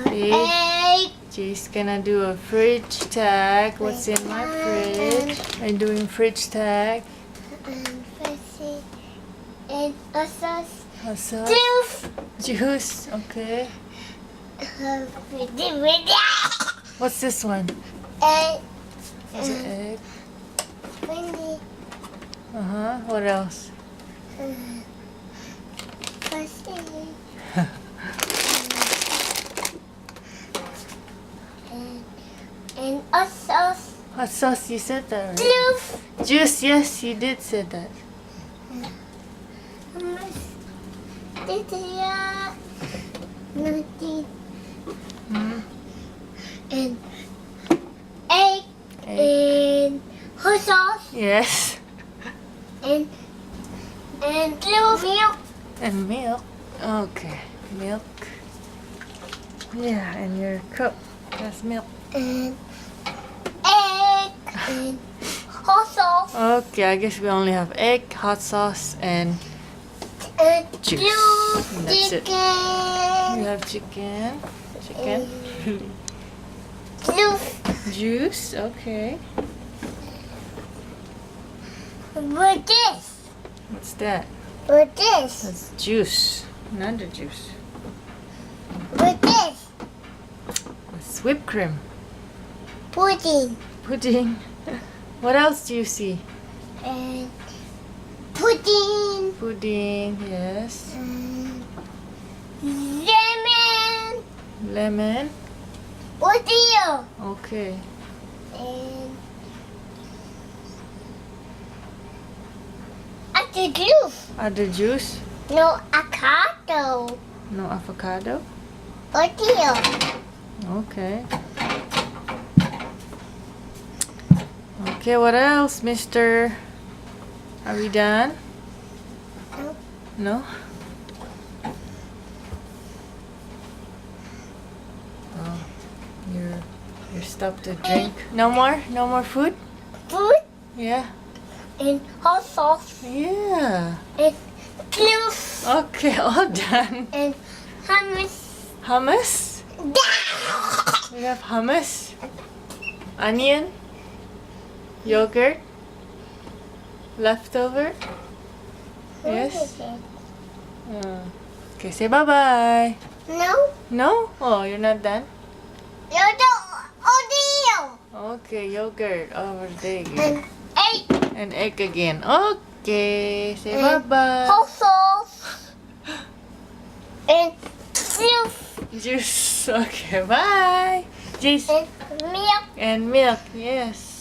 Egg. Jay's gonna do a fridge tag. What's in my fridge? I'm doing fridge tag. And a sauce. A sauce. Juice. Juice. Okay. What's this one? Egg. Is it egg? What else? And a sauce. Hot sauce, you said that, right? Juice. Juice, yes, you did say that. And egg. And hot sauce. Yes. And milk. And milk. Okay, milk. Yeah, and your cup has milk. And egg. And hot sauce. Okay, I guess we only have egg, hot sauce, and juice. And that's it. Chicken. You have chicken. Chicken. Juice. Juice, okay. What this? What's that? What this? That's juice. Another juice. What this? That's whipped cream. Pudding. Pudding. What else do you see? And pudding. Pudding, yes. Lemon. Lemon. Oreo. Okay. And the juice. Other juice? No avocado. No avocado? Oreo. Okay. Okay, what else, mister? Are we done? No. No? Oh, you're stopped to drink. No more? No more food? Food. Yeah. And hot sauce. Yeah. And juice. Okay, all done. And hummus. Hummus? We have hummus, onion, yogurt, leftover. Yes. Okay, say bye-bye. No. No? Oh, you're not done? Oreo. Okay, yogurt over there again. And egg. And egg again. Okay, say And bye-bye. hot sauce. And juice. Juice. Okay, bye. Juice. And milk. And milk, yes.